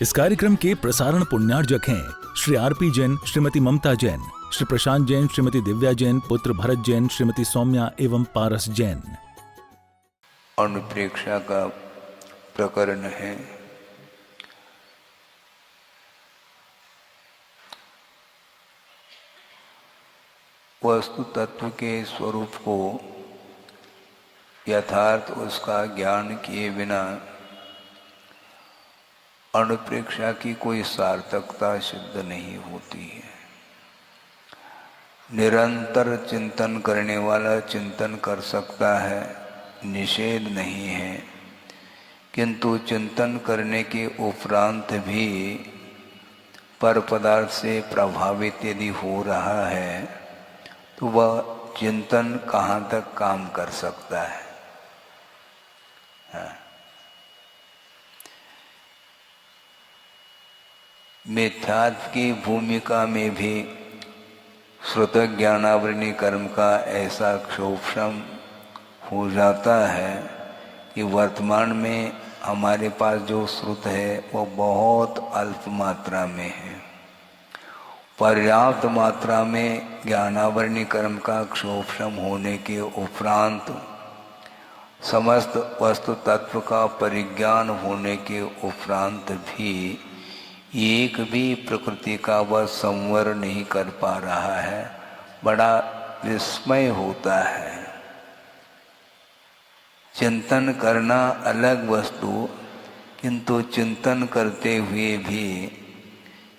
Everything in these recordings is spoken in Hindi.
इस कार्यक्रम के प्रसारण पुण्यार्जक हैं श्री आरपी जैन, श्रीमती ममता जैन, श्री प्रशांत जैन, श्रीमती दिव्या जैन, पुत्र भरत जैन, श्रीमती सौम्या एवं पारस जैन। अनुप्रेक्षा का प्रकरण है। वस्तु तत्व के स्वरूप को यथार्थ उसका ज्ञान किए बिना अनुप्रेक्षा की कोई सार्थकता सिद्ध नहीं होती है। निरंतर चिंतन करने वाला चिंतन कर सकता है, निषेध नहीं है, किंतु चिंतन करने के उपरांत भी पर पदार्थ से प्रभावित यदि हो रहा है तो वह चिंतन कहाँ तक काम कर सकता है। मिथ्यात्व की भूमिका में भी श्रुत ज्ञानावरणी कर्म का ऐसा क्षोभम हो जाता है कि वर्तमान में हमारे पास जो श्रुत है वो बहुत अल्प मात्रा में है। पर्याप्त मात्रा में ज्ञानावरणी कर्म का क्षोभम होने के उपरांत समस्त वस्तु तत्व का परिज्ञान होने के उपरांत भी एक भी प्रकृति का वह संवर नहीं कर पा रहा है। बड़ा विस्मय होता है। चिंतन करना अलग वस्तु, किंतु चिंतन करते हुए भी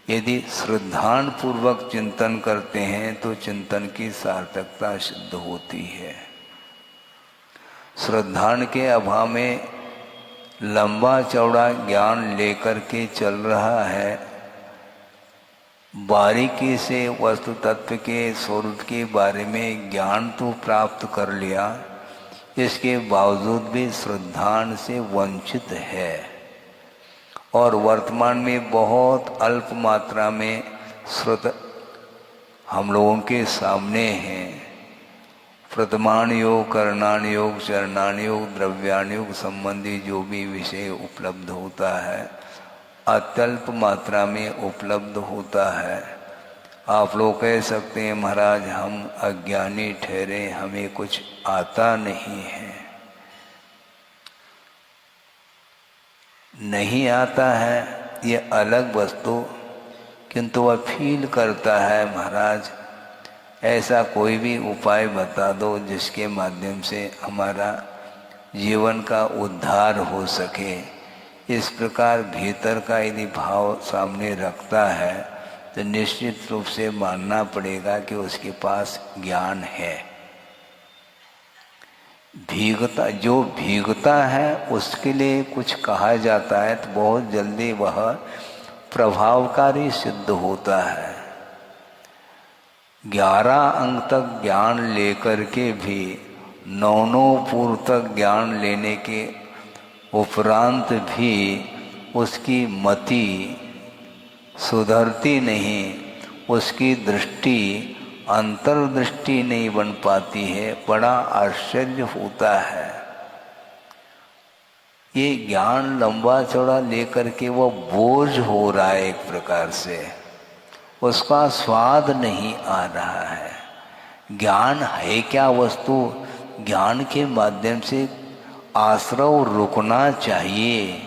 यदि श्रद्धान पूर्वक चिंतन करते हैं तो चिंतन की सार्थकता सिद्ध होती है। श्रद्धान के अभाव में लंबा चौड़ा ज्ञान लेकर के चल रहा है, बारीकी से वस्तु तत्व के स्वरूप के बारे में ज्ञान तो प्राप्त कर लिया, इसके बावजूद भी श्रद्धान से वंचित है और वर्तमान में बहुत अल्प मात्रा में श्रुत हम लोगों के सामने हैं। प्रथमान योग, करणान योग, चरणान योग, द्रव्यान योग संबंधी जो भी विषय उपलब्ध होता है अत्यल्प मात्रा में उपलब्ध होता है। आप लोग कह सकते हैं महाराज हम अज्ञानी ठहरे, हमें कुछ आता नहीं है। नहीं आता है ये अलग वस्तु, किंतु वह फील करता है महाराज ऐसा कोई भी उपाय बता दो जिसके माध्यम से हमारा जीवन का उद्धार हो सके। इस प्रकार भीतर का यदि भाव सामने रखता है तो निश्चित रूप से मानना पड़ेगा कि उसके पास ज्ञान है। भीगता जो भीगता है उसके लिए कुछ कहा जाता है तो बहुत जल्दी वह प्रभावकारी सिद्ध होता है। 11 अंक तक ज्ञान लेकर के भी 9 पूर्व तक ज्ञान लेने के उपरांत भी उसकी मति सुधरती नहीं, उसकी दृष्टि अंतर्दृष्टि नहीं बन पाती है। बड़ा आश्चर्य होता है। ये ज्ञान लंबा चौड़ा लेकर के वो बोझ हो रहा है, एक प्रकार से उसका स्वाद नहीं आ रहा है। ज्ञान है क्या वस्तु? ज्ञान के माध्यम से आश्रव रुकना चाहिए,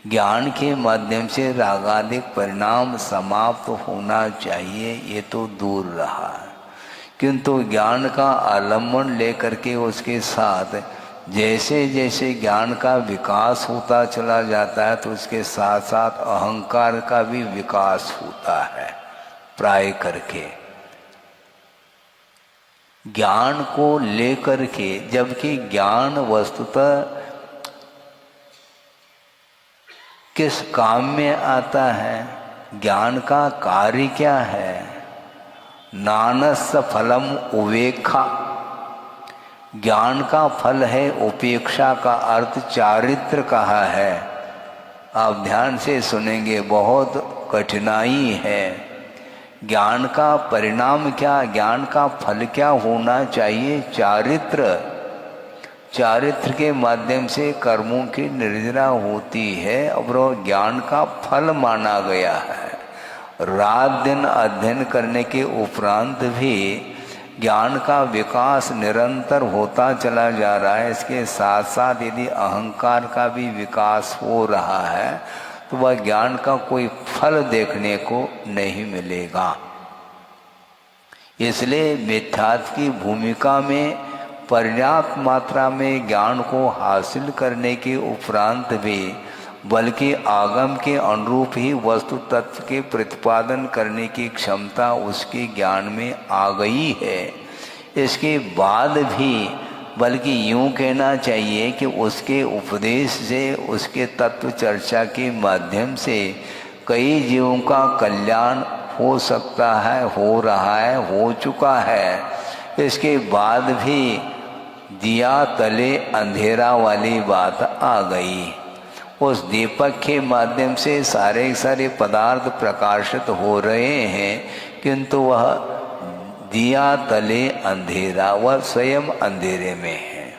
ज्ञान के माध्यम से रागादिक परिणाम समाप्त होना चाहिए, ये तो दूर रहा। किंतु ज्ञान का आलम्बन लेकर के उसके साथ जैसे जैसे ज्ञान का विकास होता चला जाता है तो उसके साथ साथ अहंकार का भी विकास होता है। प्राय करके ज्ञान को लेकर के, जबकि ज्ञान वस्तुतः किस काम में आता है, ज्ञान का कार्य क्या है? नानस फलम उपेक्षा, ज्ञान का फल है उपेक्षा का अर्थ चारित्र कहा है। आप ध्यान से सुनेंगे, बहुत कठिनाई है। ज्ञान का परिणाम क्या, ज्ञान का फल क्या होना चाहिए? चारित्र। चारित्र के माध्यम से कर्मों की निर्जरा होती है और वह ज्ञान का फल माना गया है। रात दिन अध्ययन करने के उपरांत भी ज्ञान का विकास निरंतर होता चला जा रहा है। इसके साथ साथ यदि अहंकार का भी विकास हो रहा है तो वह ज्ञान का कोई फल देखने को नहीं मिलेगा। इसलिए मिथ्यात्व की भूमिका में पर्याप्त मात्रा में ज्ञान को हासिल करने के उपरांत भी बल्कि आगम के अनुरूप ही वस्तु तत्व के प्रतिपादन करने की क्षमता उसके ज्ञान में आ गई है। इसके बाद भी बल्कि यूँ कहना चाहिए कि उसके उपदेश से, उसके तत्व चर्चा के माध्यम से कई जीवों का कल्याण हो सकता है, हो रहा है, हो चुका है। इसके बाद भी दिया तले अंधेरा वाली बात आ गई। उस दीपक के माध्यम से सारे पदार्थ प्रकाशित हो रहे हैं, किंतु वह दिया तले अंधेरा, वह स्वयं अंधेरे में है।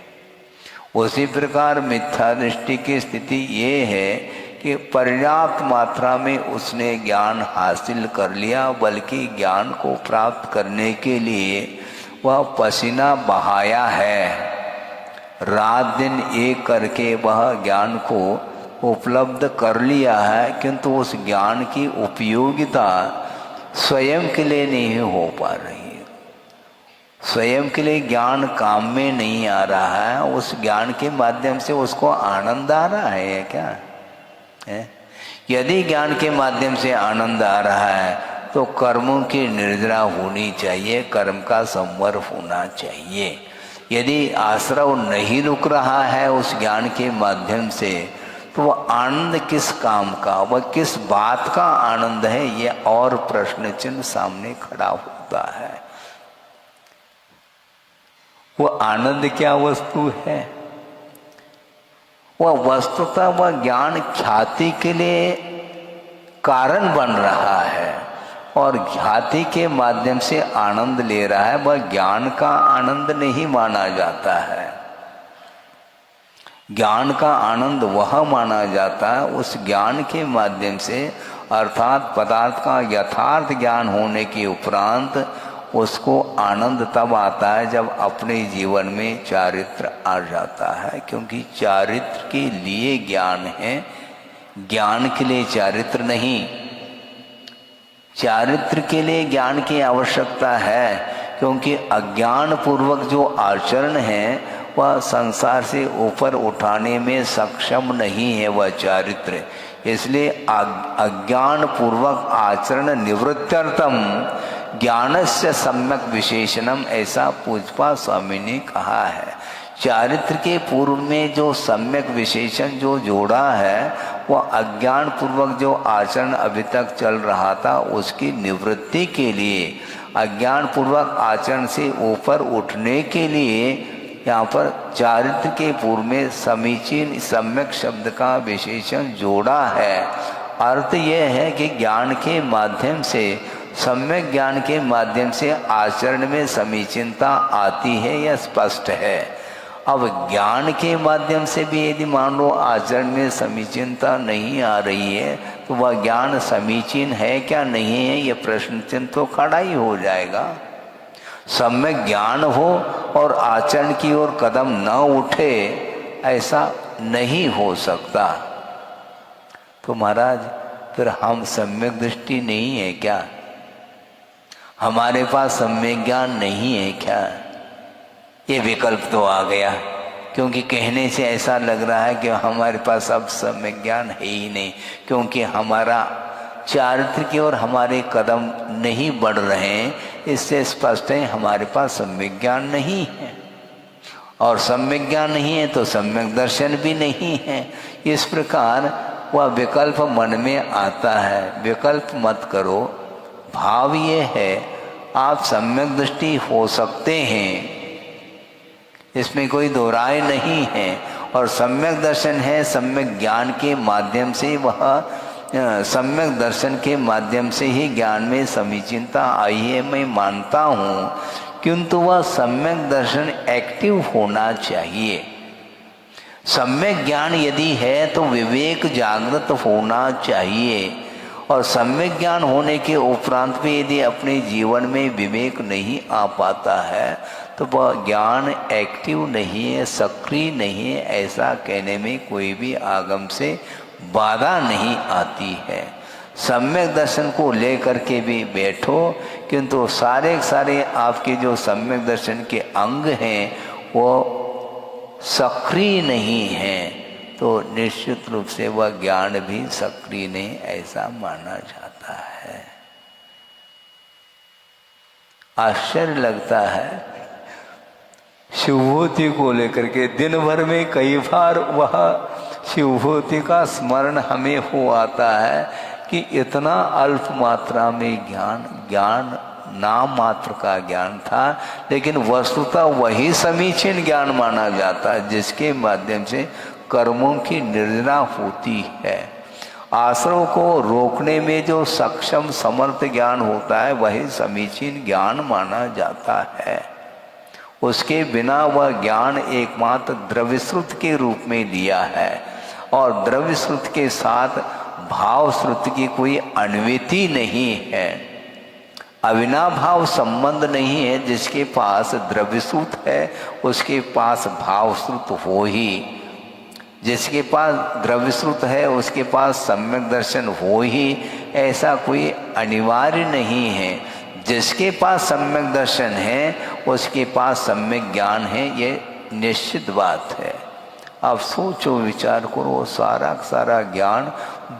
उसी प्रकार मिथ्या दृष्टि की स्थिति ये है कि पर्याप्त मात्रा में उसने ज्ञान हासिल कर लिया, बल्कि ज्ञान को प्राप्त करने के लिए वह पसीना बहाया है। रात दिन एक करके वह ज्ञान को उपलब्ध कर लिया है, किंतु उस ज्ञान की उपयोगिता स्वयं के लिए नहीं हो पा रही है। स्वयं के लिए ज्ञान काम में नहीं आ रहा है। उस ज्ञान के माध्यम से उसको आनंद आ रहा है क्या है? यदि ज्ञान के माध्यम से आनंद आ रहा है तो कर्मों की निर्जरा होनी चाहिए, कर्म का संवर होना चाहिए। यदि आश्रव नहीं रुक रहा है उस ज्ञान के माध्यम से तो वह आनंद किस काम का, वह किस बात का आनंद है, ये और प्रश्न चिन्ह सामने खड़ा होता है। वह आनंद क्या वस्तु है? वह वस्तुतः वह ज्ञान ख्याति के लिए कारण बन रहा है और ख्याति के माध्यम से आनंद ले रहा है। वह ज्ञान का आनंद नहीं माना जाता है। ज्ञान का आनंद वह माना जाता है उस ज्ञान के माध्यम से, अर्थात पदार्थ का यथार्थ ज्ञान होने के उपरांत उसको आनंद तब आता है जब अपने जीवन में चारित्र आ जाता है। क्योंकि चारित्र के लिए ज्ञान है, ज्ञान के लिए चारित्र नहीं। चारित्र के लिए ज्ञान की आवश्यकता है, क्योंकि अज्ञान पूर्वक जो आचरण है वह संसार से ऊपर उठाने में सक्षम नहीं है वह चारित्र। इसलिए अज्ञान पूर्वक आचरण निवृत्त्यर्थम ज्ञानस्य सम्यक विशेषणम, ऐसा पूज्यपाद स्वामी ने कहा है। चारित्र के पूर्व में जो सम्यक विशेषण जो जोड़ा है वह अज्ञान पूर्वक जो आचरण अभी तक चल रहा था उसकी निवृत्ति के लिए, अज्ञान पूर्वक आचरण से ऊपर उठने के लिए यहाँ पर चारित्र के पूर्व में समीचीन सम्यक शब्द का विशेषण जोड़ा है। अर्थ यह है कि ज्ञान के माध्यम से, सम्यक ज्ञान के माध्यम से आचरण में समीचीनता आती है, यह स्पष्ट है। अब ज्ञान के माध्यम से भी यदि मान लो आचरण में समीचीनता नहीं आ रही है तो वह ज्ञान समीचीन है क्या नहीं है, यह प्रश्न चिन्ह तो खड़ा ही हो जाएगा। सम्यक ज्ञान हो और आचरण की ओर कदम न उठे, ऐसा नहीं हो सकता। तो महाराज फिर हम सम्यक दृष्टि नहीं है क्या? हमारे पास सम्यक ज्ञान नहीं है क्या? ये विकल्प तो आ गया, क्योंकि कहने से ऐसा लग रहा है कि हमारे पास अब सम्यक ज्ञान है ही नहीं, क्योंकि हमारा चारित्र की ओर हमारे कदम नहीं बढ़ रहे हैं। इससे स्पष्ट है हमारे पास सम्यक ज्ञान नहीं है, और सम्यक ज्ञान नहीं है तो सम्यक दर्शन भी नहीं है। इस प्रकार वह विकल्प मन में आता है। विकल्प मत करो, भाव ये है आप सम्यक दृष्टि हो सकते हैं, इसमें कोई दो राय नहीं है। और सम्यक दर्शन है, सम्यक ज्ञान के माध्यम से, वह सम्यक दर्शन के माध्यम से ही ज्ञान में समीचीनता आई है, मैं मानता हूँ। किंतु वह सम्यक दर्शन एक्टिव होना चाहिए। सम्यक ज्ञान यदि है तो विवेक जागृत होना चाहिए, और सम्यक ज्ञान होने के उपरांत भी यदि अपने जीवन में विवेक नहीं आ पाता है तो वह ज्ञान एक्टिव नहीं है, सक्रिय नहीं है, ऐसा कहने में कोई भी आगम से बाधा नहीं आती है। सम्यक दर्शन को लेकर के भी बैठो, किंतु सारे आपके जो सम्यक दर्शन के अंग हैं वो सक्रिय नहीं हैं, तो निश्चित रूप से वह ज्ञान भी सक्रिय नहीं, ऐसा माना जाता है। आश्चर्य लगता है शिवभूति को लेकर के दिन भर में कई बार वह शिवभूति का स्मरण हमें हो आता है कि इतना अल्प मात्रा में ज्ञान नाम मात्र का ज्ञान था, लेकिन वस्तुतः वही समीचीन ज्ञान माना जाता है जिसके माध्यम से कर्मों की निर्जना होती है। आश्रव को रोकने में जो सक्षम समर्थ ज्ञान होता है वही समीचीन ज्ञान माना जाता है। उसके बिना वह ज्ञान एकमात्र द्रव्यश्रुत के रूप में लिया है, और द्रव्यश्रुत के साथ भाव श्रुति की कोई अन्विति नहीं है, अविनाभाव संबंध नहीं है। जिसके पास द्रव्यश्रुत है उसके पास भावश्रुत हो ही, जिसके पास द्रव्यश्रुत है उसके पास सम्यक दर्शन हो ही, ऐसा कोई अनिवार्य नहीं है। जिसके पास सम्यक दर्शन है उसके पास सम्यक ज्ञान है, ये निश्चित बात है। अब सोचो विचार करो, सारा ज्ञान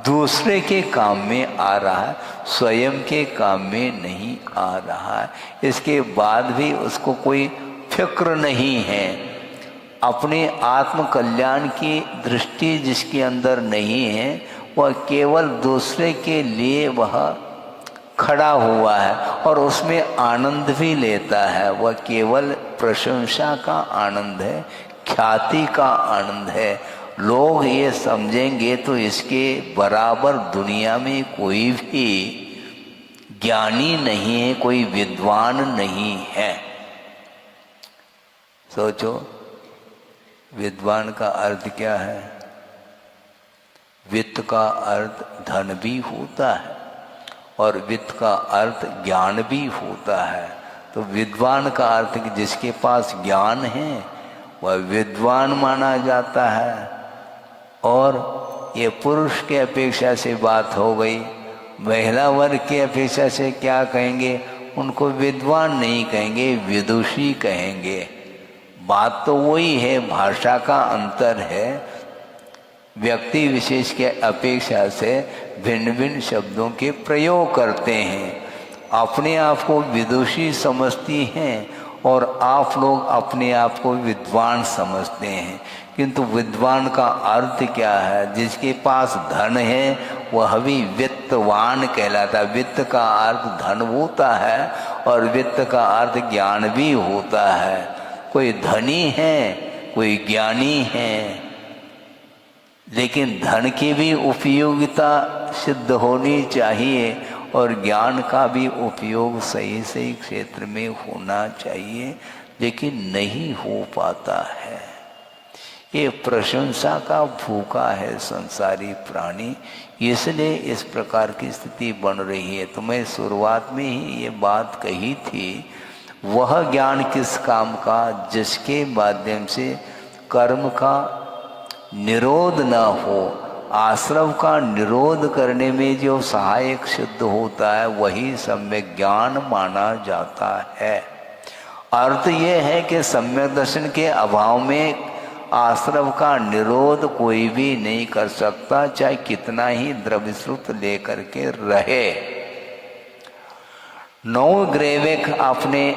दूसरे के काम में आ रहा है, स्वयं के काम में नहीं आ रहा है। इसके बाद भी उसको कोई फिक्र नहीं है। अपने आत्म कल्याण की दृष्टि जिसके अंदर नहीं है वह केवल दूसरे के लिए वह खड़ा हुआ है और उसमें आनंद भी लेता है। वह केवल प्रशंसा का आनंद है, ख्याति का आनंद है। लोग ये समझेंगे तो इसके बराबर दुनिया में कोई भी ज्ञानी नहीं है, कोई विद्वान नहीं है। सोचो, विद्वान का अर्थ क्या है? वित्त का अर्थ धन भी होता है और वित्त का अर्थ ज्ञान भी होता है। तो विद्वान का अर्थ कि जिसके पास ज्ञान है वह विद्वान माना जाता है। और ये पुरुष के अपेक्षा से बात हो गई। महिला वर्ग की अपेक्षा से क्या कहेंगे? उनको विद्वान नहीं कहेंगे, विदुषी कहेंगे। बात तो वही है, भाषा का अंतर है। व्यक्ति विशेष के अपेक्षा से भिन्न भिन्न शब्दों के प्रयोग करते हैं। अपने आप को विदुषी समझती हैं और आप लोग अपने आप को विद्वान समझते हैं। किंतु विद्वान का अर्थ क्या है? जिसके पास धन है वह भी वित्तवान कहलाता है। वित्त का अर्थ धन होता है और वित्त का अर्थ ज्ञान भी होता है। कोई धनी है, कोई ज्ञानी है, लेकिन धन की भी उपयोगिता सिद्ध होनी चाहिए और ज्ञान का भी उपयोग सही क्षेत्र में होना चाहिए, लेकिन नहीं हो पाता है। ये प्रशंसा का भूखा है संसारी प्राणी, इसलिए इस प्रकार की स्थिति बन रही है। तो मैं शुरुआत में ही ये बात कही थी, वह ज्ञान किस काम का जिसके माध्यम से कर्म का निरोध न हो, आश्रव का निरोध करने में जो सहायक सिद्ध होता है वही सम्यक ज्ञान माना जाता है। अर्थ यह है कि सम्यक दर्शन के अभाव में आश्रव का निरोध कोई भी नहीं कर सकता, चाहे कितना ही द्रव्यश्रुत लेकर के रहे। 9 ग्रेवेक आपने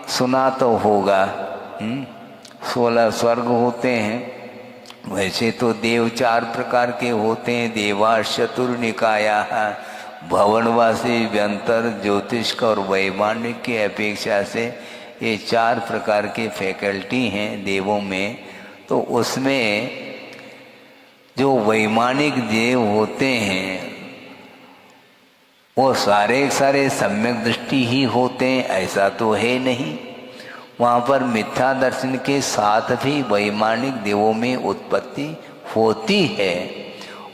सुना तो होगा। 16 स्वर्ग होते हैं। वैसे तो देव 4 प्रकार के होते हैं। देवा चतुर्निकाया, भवनवासी, व्यंतर, ज्योतिष और वैमानिक की अपेक्षा से ये 4 प्रकार के फैकल्टी हैं देवों में। तो उसमें जो वैमानिक देव होते हैं वो सारे सम्यक दृष्टि ही होते हैं, ऐसा तो है नहीं। वहाँ पर मिथ्या दर्शन के साथ भी वैमानिक देवों में उत्पत्ति होती है।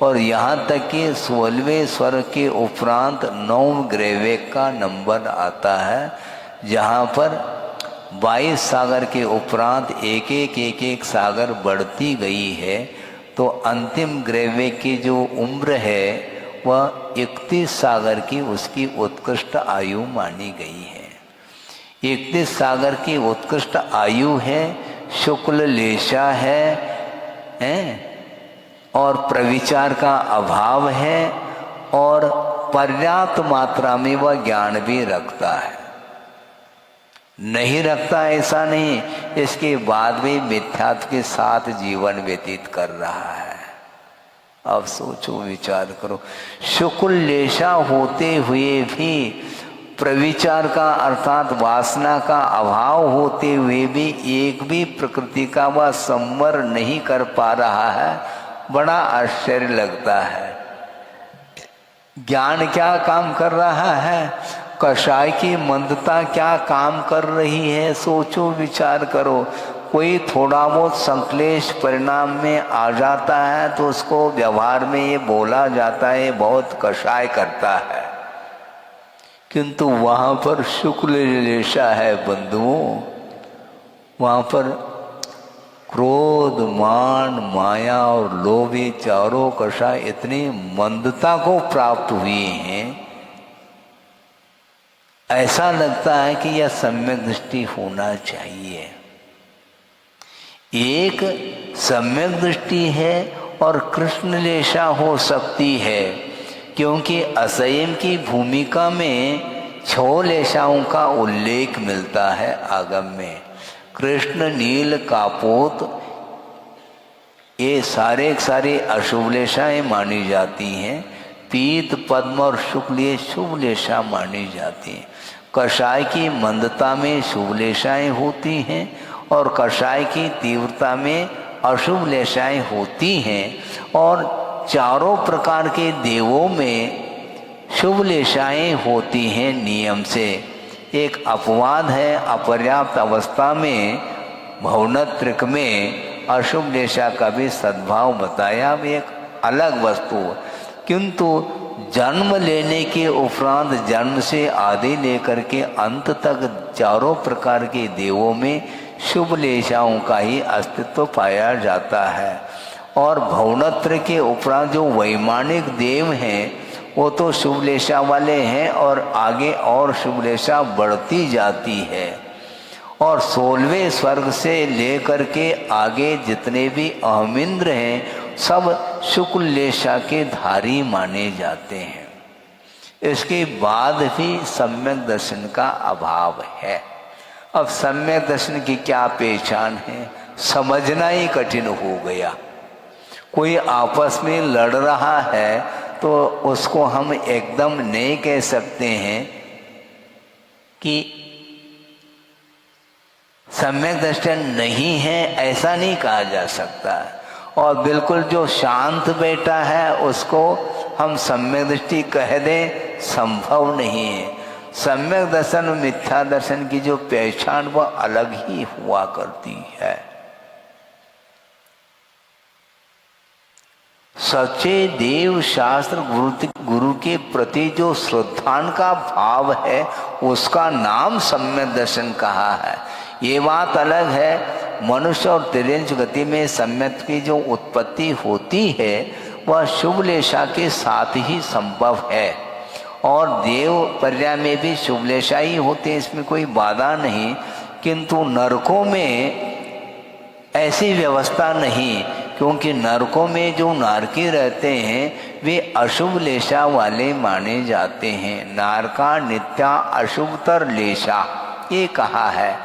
और यहाँ तक कि 16वें स्वर्ग के उपरांत 9 ग्रहवेग का नंबर आता है, जहाँ पर 22 सागर के उपरांत एक सागर बढ़ती गई है। तो अंतिम ग्रहवेग की जो उम्र है वह 31 सागर की उसकी उत्कृष्ट आयु मानी गई है। 31 सागर की उत्कृष्ट आयु है, शुक्ल लेशा है और प्रविचार का अभाव है और पर्याप्त मात्रा में वह ज्ञान भी रखता है। नहीं रखता ऐसा नहीं, इसके बाद भी मिथ्यात्व के साथ जीवन व्यतीत कर रहा है। अब सोचो, विचार करो, शुक्ल लेशा होते हुए भी, प्रविचार का अर्थात वासना का अभाव होते हुए भी एक भी प्रकृति का वह संवर नहीं कर पा रहा है, बड़ा आश्चर्य लगता है। ज्ञान क्या काम कर रहा है, कषाय की मंदता क्या काम कर रही है, सोचो विचार करो। कोई थोड़ा बहुत संक्लेश परिणाम में आ जाता है तो उसको व्यवहार में ये बोला जाता है बहुत कषाय करता है, किंतु वहाँ पर शुक्ल लेशा है बंधुओं। वहाँ पर क्रोध, मान, माया और लोभ, ये चारों कषाय इतनी मंदता को प्राप्त हुए हैं, ऐसा लगता है कि यह सम्यक दृष्टि होना चाहिए। एक सम्यक दृष्टि है और कृष्ण लेशा हो सकती है, क्योंकि असंयम की भूमिका में 6 लेशाओं का उल्लेख मिलता है आगम में। कृष्ण, नील, कापोत, ये सारे अशुभ लेशाएं मानी जाती हैं। पीत, पद्म और शुक्ल ये शुभ लेशा मानी जाती हैं। कषाय की मंदता में शुभ लेशाएं होती हैं और कषाय की तीव्रता में अशुभ लेशाएं होती हैं। और चारों प्रकार के देवों में शुभ लेशाएं होती हैं नियम से। एक अपवाद है, अपर्याप्त अवस्था में भवनत्रिक में अशुभ लेशा का भी सद्भाव बताया, भी एक अलग वस्तु। किंतु जन्म लेने के उपरांत जन्म से आदि लेकर के अंत तक चारों प्रकार के देवों में शुभ लेशाओं का ही अस्तित्व पाया जाता है। और भवनत्र के उपरांत जो वैमानिक देव हैं वो तो शुभ लेशा वाले हैं और आगे और शुभ लेशा बढ़ती जाती है। और 16वें स्वर्ग से लेकर के आगे जितने भी अहमिंद्र हैं सब शुक्ल लेशा के धारी माने जाते हैं। इसके बाद भी सम्यक दर्शन का अभाव है। अब सम्यक दर्शन की क्या पहचान है, समझना ही कठिन हो गया। कोई आपस में लड़ रहा है तो उसको हम एकदम नहीं कह सकते हैं कि सम्यक दर्शन नहीं है, ऐसा नहीं कहा जा सकता। और बिल्कुल जो शांत बैठा है उसको हम सम्यक दृष्टि कह दें, संभव नहीं है। सम्यक दर्शन और मिथ्या दर्शन की जो पहचान वह अलग ही हुआ करती है। सच्चे देव शास्त्र गुरु के प्रति जो श्रद्धान का भाव है उसका नाम सम्यक दर्शन कहा है। ये बात अलग है, मनुष्य और तिर्यंच गति में सम्यक की जो उत्पत्ति होती है वह शुभ लेशा के साथ ही संभव है। और देव पर्याय में भी शुभ लेशा ही होते हैं, इसमें कोई बाधा नहीं। किंतु नरकों में ऐसी व्यवस्था नहीं, क्योंकि नरकों में जो नारकी रहते हैं वे अशुभ लेशा वाले माने जाते हैं। नारका नित्या अशुभतर लेशा, ये कहा है।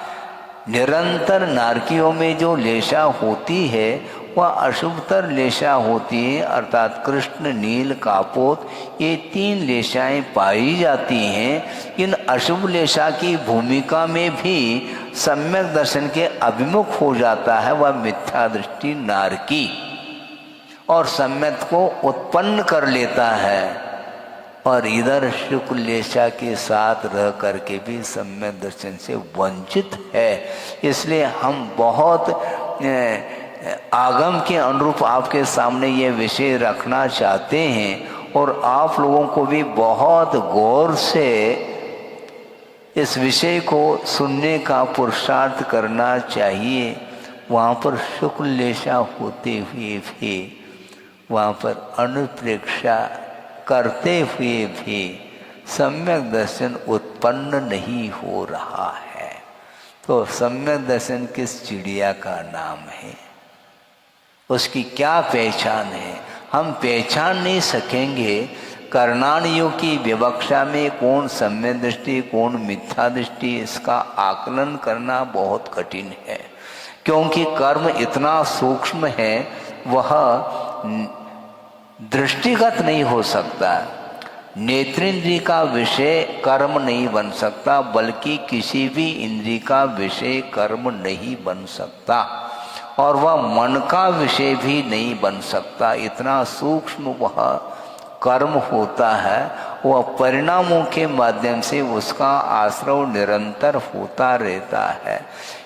निरंतर नारकियों में जो लेशा होती है वह अशुभतर लेशा होती है, अर्थात कृष्ण, नील, कापोत, ये 3 लेशाएं पाई जाती हैं। इन अशुभ लेशा की भूमिका में भी सम्यक दर्शन के अभिमुख हो जाता है वह मिथ्या दृष्टि नारकी, और सम्यक को उत्पन्न कर लेता है। और इधर शुक्ल लेशा के साथ रह करके भी सम्यक दर्शन से वंचित है। इसलिए हम बहुत आगम के अनुरूप आपके सामने ये विषय रखना चाहते हैं और आप लोगों को भी बहुत गौर से इस विषय को सुनने का पुरुषार्थ करना चाहिए। वहाँ पर शुक्ल लेशा होते हुए भी, वहाँ पर अनुप्रेक्षा करते हुए भी सम्यक दर्शन उत्पन्न नहीं हो रहा है। तो सम्यक दर्शन किस चिड़िया का नाम है, उसकी क्या पहचान है, हम पहचान नहीं सकेंगे। कर्णानियों की विवक्षा में कौन सम्यक दृष्टि कौन मिथ्या दृष्टि, इसका आकलन करना बहुत कठिन है, क्योंकि कर्म इतना सूक्ष्म है, वह दृष्टिगत नहीं हो सकता। नेत्रेंद्रिय का विषय कर्म नहीं बन सकता, बल्कि किसी भी इंद्रिय का विषय कर्म नहीं बन सकता, और वह मन का विषय भी नहीं बन सकता। इतना सूक्ष्म वह कर्म होता है, वह परिणामों के माध्यम से उसका आश्रय निरंतर होता रहता है।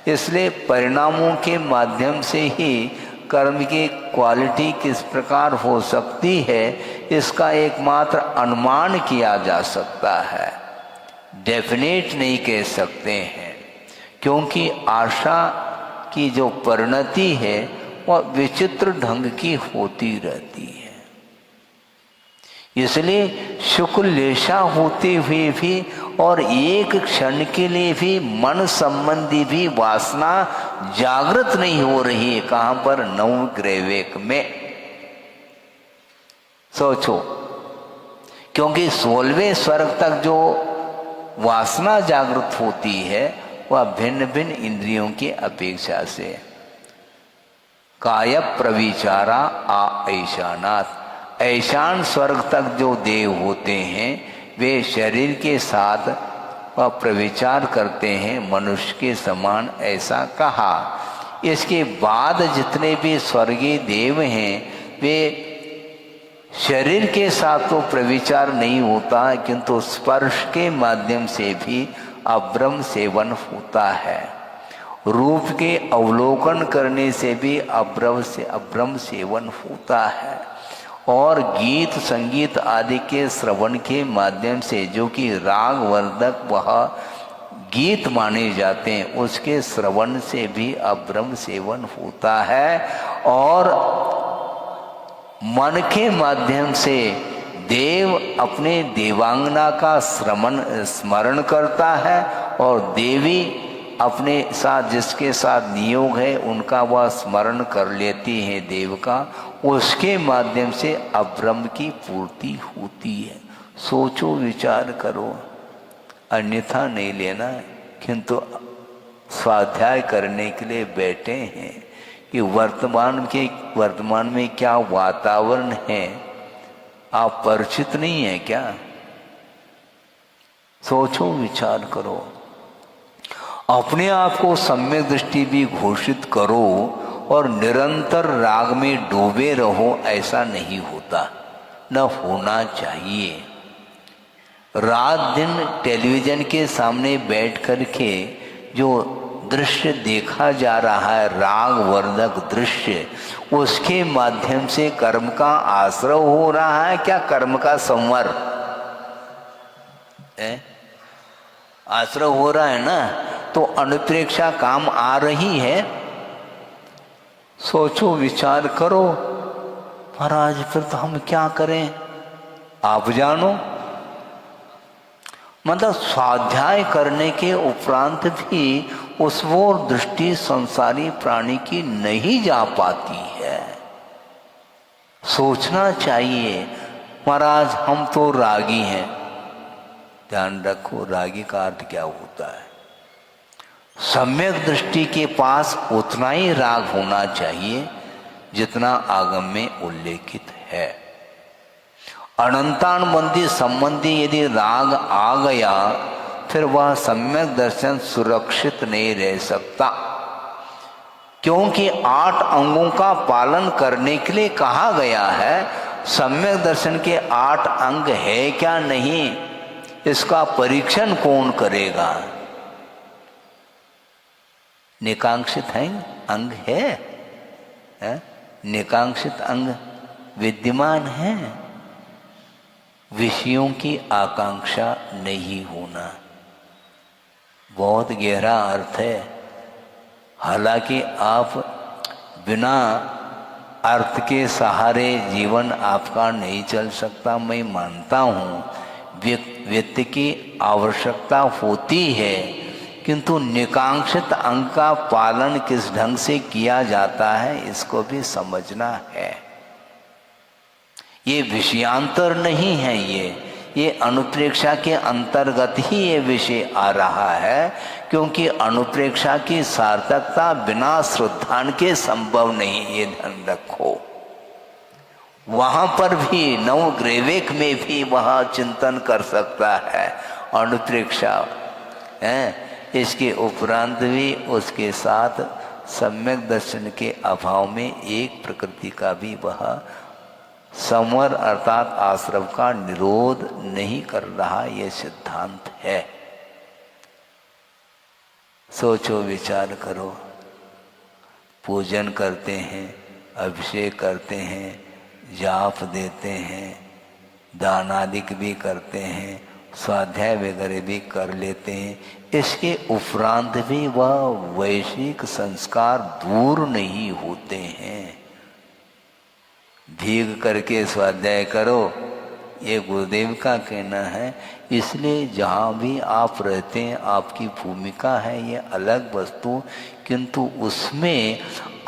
इसलिए परिणामों के माध्यम से ही कर्म की क्वालिटी किस प्रकार हो सकती है, इसका एकमात्र अनुमान किया जा सकता है, डेफिनेट नहीं कह सकते हैं, क्योंकि आशा की जो परिणति है वह विचित्र ढंग की होती रहती है। इसलिए शुक्ल लेशा होते हुए भी और एक क्षण के लिए भी मन संबंधी भी वासना जागृत नहीं हो रही है। कहां पर? नवग्रहवेक में। सोचो, क्योंकि 16वें स्वर्ग तक जो वासना जागृत होती है वह भिन्न भिन्न इंद्रियों की अपेक्षा से काय प्रविचारा आ ऐशानाथ, ऐशान स्वर्ग तक जो देव होते हैं वे शरीर के साथ वह प्रविचार करते हैं मनुष्य के समान, ऐसा कहा। इसके बाद जितने भी स्वर्गीय देव हैं वे शरीर के साथ तो प्रविचार नहीं होता, किंतु स्पर्श के माध्यम से भी अब्रह्म सेवन होता है। रूप के अवलोकन करने से भी अब्रह्म सेवन होता है, और गीत संगीत आदि के श्रवण के माध्यम से, जो कि राग वर्धक वह गीत माने जाते हैं, उसके श्रवण से भी अब्रह्म सेवन होता है। और मन के माध्यम से देव अपने देवांगना का स्मरण करता है, और देवी अपने साथ जिसके साथ नियोग है उनका वह स्मरण कर लेती है देव का, उसके माध्यम से अब्रह्म की पूर्ति होती है। सोचो, विचार करो, अन्यथा नहीं लेना, किंतु स्वाध्याय करने के लिए बैठे हैं कि वर्तमान में क्या वातावरण है आप परिचित नहीं है क्या? सोचो, विचार करो, अपने आप को सम्यक दृष्टि भी घोषित करो और निरंतर राग में डूबे रहो, ऐसा नहीं होता, न होना चाहिए। रात दिन टेलीविजन के सामने बैठ कर के जो दृश्य देखा जा रहा है, राग वर्धक दृश्य, उसके माध्यम से कर्म का आश्रय हो रहा है क्या? कर्म का संवर आश्रय हो रहा है ना, तो अनुप्रेक्षा काम आ रही है। सोचो, विचार करो। महाराज फिर तो हम क्या करें? आप जानो। मतलब स्वाध्याय करने के उपरांत भी उस ओर दृष्टि संसारी प्राणी की नहीं जा पाती है। सोचना चाहिए, महाराज हम तो रागी हैं। ध्यान रखो, रागी का अर्थ क्या होता है? सम्यक दृष्टि के पास उतना ही राग होना चाहिए जितना आगम में उल्लेखित है। अनंतानुबंधी संबंधी यदि राग आ गया फिर वह सम्यक दर्शन सुरक्षित नहीं रह सकता, क्योंकि 8 अंगों का पालन करने के लिए कहा गया है। सम्यक दर्शन के 8 अंग है क्या नहीं, इसका परीक्षण कौन करेगा? निकांक्षित है अंग है? निकांक्षित अंग विद्यमान है। विषयों की आकांक्षा नहीं होना बहुत गहरा अर्थ है। हालांकि आप बिना अर्थ के सहारे जीवन आपका नहीं चल सकता, मैं मानता हूँ। व्यक्ति की आवश्यकता होती है, किंतु निकांक्षित अंग का पालन किस ढंग से किया जाता है इसको भी समझना है। ये विषयांतर नहीं है, ये अनुप्रेक्षा के अंतर्गत ही ये विषय आ रहा है, क्योंकि अनुप्रेक्षा की सार्थकता बिना श्रद्धान के संभव नहीं, ये ध्यान रखो। वहां पर भी नवग्रेवेक में भी वह चिंतन कर सकता है अनुप्रेक्षा है। इसके उपरांत भी उसके साथ सम्यक दर्शन के अभाव में एक प्रकृति का भी वह संवर अर्थात आश्रम का निरोध नहीं कर रहा, यह सिद्धांत है। सोचो, विचार करो। पूजन करते हैं, अभिषेक करते हैं, जाप देते हैं, दान आदि भी करते हैं, स्वाध्याय वगैरह भी कर लेते हैं। इसके उपरांत भी वह वैश्विक संस्कार दूर नहीं होते हैं। भीग करके स्वाध्याय करो, ये गुरुदेव का कहना है। इसलिए जहाँ भी आप रहते हैं आपकी भूमिका है ये अलग वस्तु, किंतु उसमें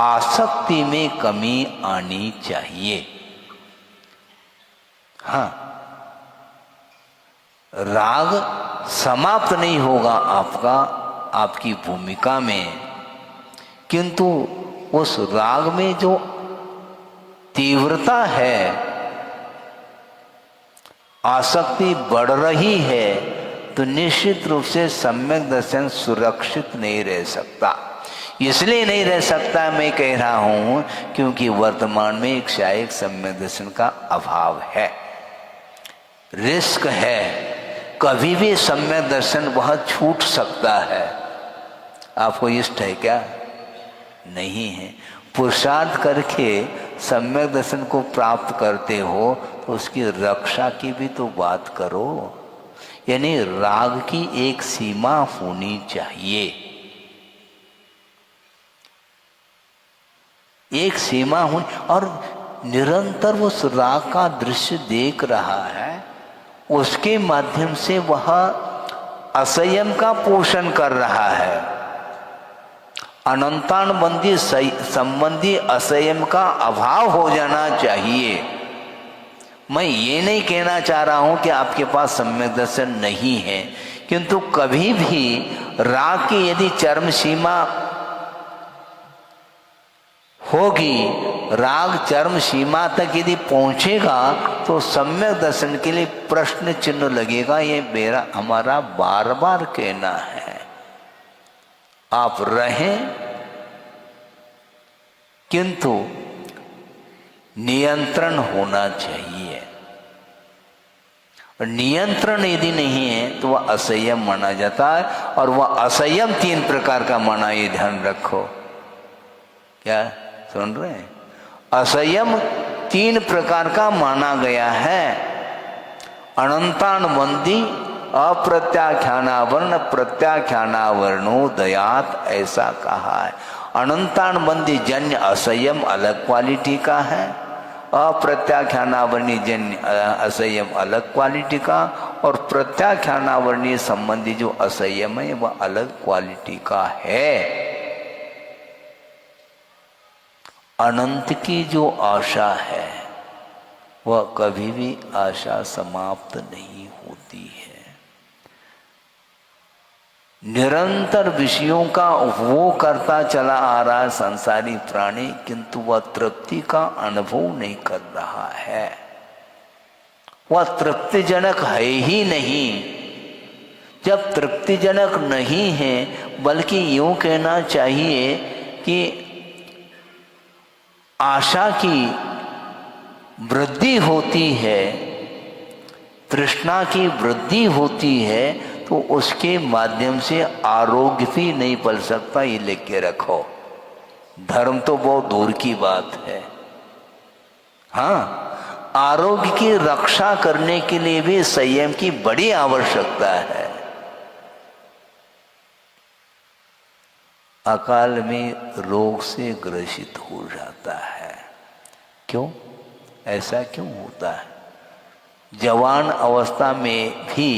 आसक्ति में कमी आनी चाहिए। हाँ, राग समाप्त नहीं होगा आपका आपकी भूमिका में, किंतु उस राग में जो तीव्रता है, आसक्ति बढ़ रही है, तो निश्चित रूप से सम्यक दर्शन सुरक्षित नहीं रह सकता। इसलिए नहीं रह सकता मैं कह रहा हूं क्योंकि वर्तमान में एक शायक सम्यक दर्शन का अभाव है, रिस्क है। कभी भी सम्यक दर्शन वह छूट सकता है। आपको इष्ट है क्या? नहीं है। पुरुषार्थ करके सम्यक दर्शन को प्राप्त करते हो तो उसकी रक्षा की भी तो बात करो। यानी राग की एक सीमा होनी चाहिए, एक सीमा होनी, और निरंतर उस राग का दृश्य देख रहा है, उसके माध्यम से वह असंयम का पोषण कर रहा है। अनंतानुबंधी संबंधी असंयम का अभाव हो जाना चाहिए। मैं ये नहीं कहना चाह रहा हूं कि आपके पास सम्यक दर्शन नहीं है, किंतु कभी भी राग की यदि चरम सीमा होगी, राग चरम सीमा तक यदि पहुंचेगा तो सम्यक दर्शन के लिए प्रश्न चिन्ह लगेगा। ये मेरा हमारा बार बार कहना है। आप रहें, किंतु नियंत्रण होना चाहिए। नियंत्रण यदि नहीं है तो वह असंयम माना जाता है, और वह असंयम 3 प्रकार का माना, ये ध्यान रखो। क्या सुन रहे हैं? असंयम 3 प्रकार का माना गया है। अनंतानुबंधी अप्रत्याख्यानावर्ण प्रत्याख्यानावर्णोदयात, ऐसा कहा है। अनंतानुबंधी जन्य असंयम अलग क्वालिटी का है, अप्रत्याख्यानावर्णी जन्य असंयम अलग क्वालिटी का, और प्रत्याख्यानावर्णीय संबंधी जो असंयम है वह अलग क्वालिटी का है। अनंत की जो आशा है वह कभी भी आशा समाप्त नहीं होती है। निरंतर विषयों का उपभोग करता चला आ रहा है संसारी प्राणी, किंतु वह तृप्ति का अनुभव नहीं कर रहा है। वह तृप्तिजनक है ही नहीं। जब तृप्तिजनक नहीं है, बल्कि यूं कहना चाहिए कि आशा की वृद्धि होती है, तृष्णा की वृद्धि होती है, तो उसके माध्यम से आरोग्य भी नहीं पल सकता। ये लिख के रखो। धर्म तो बहुत दूर की बात है। हाँ, आरोग्य की रक्षा करने के लिए भी संयम की बड़ी आवश्यकता है। अकाल में रोग से ग्रसित हो जाता है। क्यों? ऐसा क्यों होता है? जवान अवस्था में भी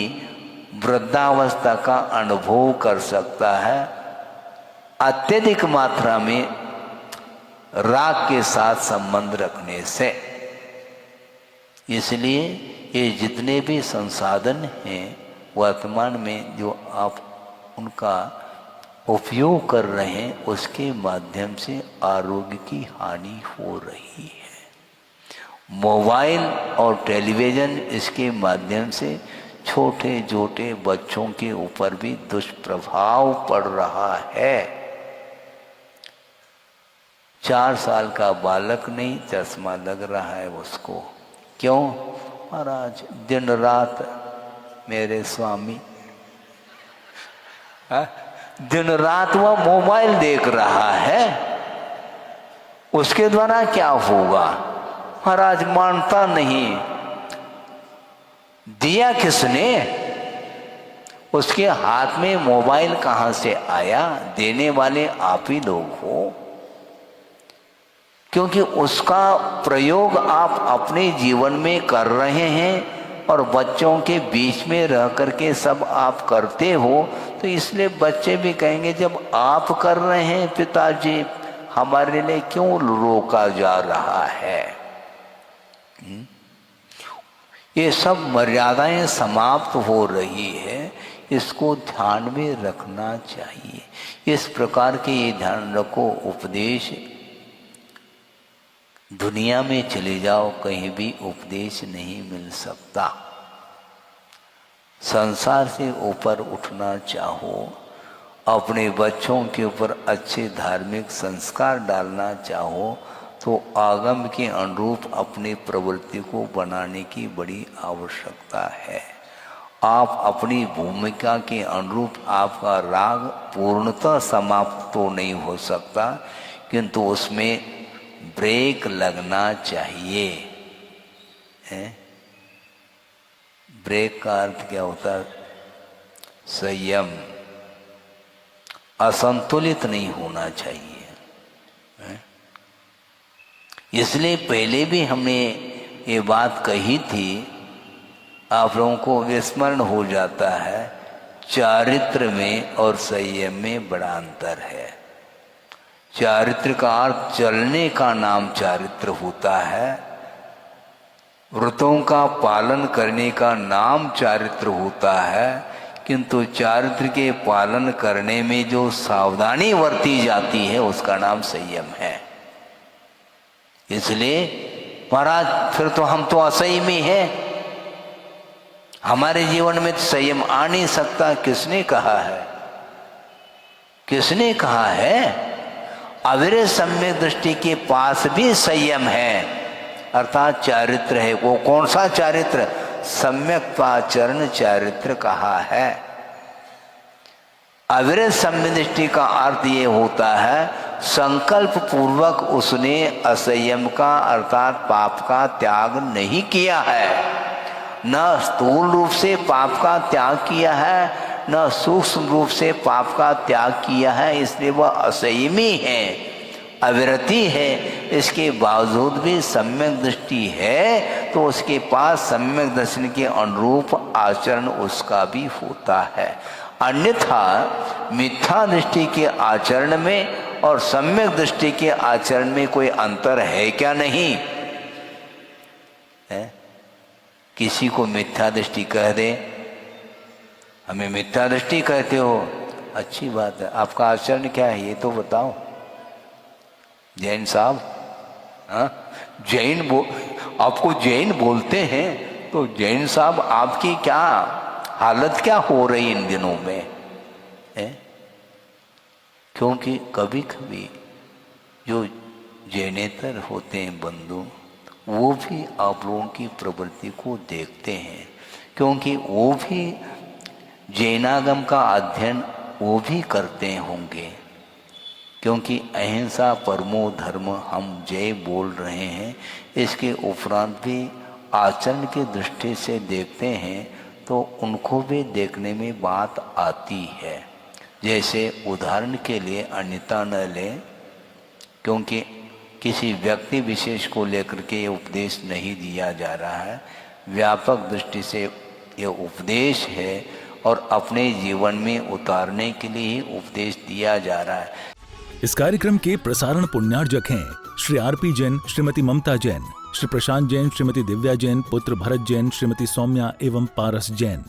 वृद्धावस्था का अनुभव कर सकता है अत्यधिक मात्रा में राग के साथ संबंध रखने से। इसलिए ये जितने भी संसाधन हैं वर्तमान में जो आप उनका उपयोग कर रहे हैं, उसके माध्यम से आरोग्य की हानि हो रही है। मोबाइल और टेलीविज़न, इसके माध्यम से छोटे छोटे बच्चों के ऊपर भी दुष्प्रभाव पड़ रहा है। 4 साल का बालक नहीं, चश्मा लग रहा है उसको। क्यों? महाराज दिन रात मेरे स्वामी दिन रात वह मोबाइल देख रहा है। उसके द्वारा क्या होगा? महाराज मानता नहीं। दिया किसने? उसके हाथ में मोबाइल कहां से आया? देने वाले आप ही लोग हो, क्योंकि उसका प्रयोग आप अपने जीवन में कर रहे हैं और बच्चों के बीच में रह करके सब आप करते हो। तो इसलिए बच्चे भी कहेंगे जब आप कर रहे हैं पिताजी, हमारे लिए क्यों रोका जा रहा है? ये सब मर्यादाएं समाप्त हो रही है, इसको ध्यान में रखना चाहिए। इस प्रकार के ये ध्यान रखो उपदेश। दुनिया में चले जाओ, कहीं भी उपदेश नहीं मिल सकता। संसार से ऊपर उठना चाहो, अपने बच्चों के ऊपर अच्छे धार्मिक संस्कार डालना चाहो, तो आगम के अनुरूप अपनी प्रवृत्ति को बनाने की बड़ी आवश्यकता है। आप अपनी भूमिका के अनुरूप आपका राग पूर्णतः समाप्त तो नहीं हो सकता, किंतु उसमें ब्रेक लगना चाहिए। ब्रेक का अर्थ क्या होता है? संयम। असंतुलित नहीं होना चाहिए। इसलिए पहले भी हमने ये बात कही थी, आप लोगों को विस्मरण हो जाता है। चारित्र में और संयम में बड़ा अंतर है। चारित्र का अर्थ चलने का नाम चारित्र होता है, व्रतों का पालन करने का नाम चारित्र होता है, किंतु चारित्र के पालन करने में जो सावधानी बरती जाती है उसका नाम संयम है। इसलिए महाराज फिर तो हम तो असंयमी हैं, हमारे जीवन में तो संयम आ नहीं सकता। किसने कहा है? किसने कहा है? अविरत सम्यक दृष्टि के पास भी संयम है, अर्थात चारित्र है। वो कौन सा चारित्र? सम्यक आचरण चारित्र कहा है। अविरत सम्यक दृष्टि का अर्थ ये होता है संकल्प पूर्वक उसने असंयम का अर्थात पाप का त्याग नहीं किया है। न स्थूल रूप से पाप का त्याग किया है, न सूक्ष्म रूप से पाप का त्याग किया है, इसलिए वह असंयमी है, अविरति है। इसके बावजूद भी सम्यक दृष्टि है, तो उसके पास सम्यक दर्शन के अनुरूप आचरण उसका भी होता है। अन्यथा मिथ्या दृष्टि के आचरण में और सम्यक दृष्टि के आचरण में कोई अंतर है क्या? नहीं है। किसी को मिथ्या दृष्टि कह दे, हमें मिथ्या दृष्टि कहते हो, अच्छी बात है, आपका आचरण क्या है ये तो बताओ। जैन साहब, हाँ आपको जैन बोलते हैं, तो जैन साहब आपकी क्या हालत क्या हो रही इन दिनों में है? क्योंकि कभी कभी जो जैनेतर होते हैं बंधु, वो भी आप लोगों की प्रवृत्ति को देखते हैं, क्योंकि वो भी जैनागम का अध्ययन वो भी करते होंगे। क्योंकि अहिंसा परमो धर्म हम जय बोल रहे हैं, इसके उपरांत भी आचरण की दृष्टि से देखते हैं तो उनको भी देखने में बात आती है। जैसे उदाहरण के लिए अन्यथा न लें, क्योंकि किसी व्यक्ति विशेष को लेकर के ये उपदेश नहीं दिया जा रहा है, व्यापक दृष्टि से ये उपदेश है और अपने जीवन में उतारने के लिए ही उपदेश दिया जा रहा है। इस कार्यक्रम के प्रसारण पुण्यार्जक हैं श्री आरपी जैन, श्रीमती ममता जैन, श्री प्रशांत जैन, श्रीमती दिव्या जैन, पुत्र भरत जैन, श्रीमती सौम्या एवं पारस जैन।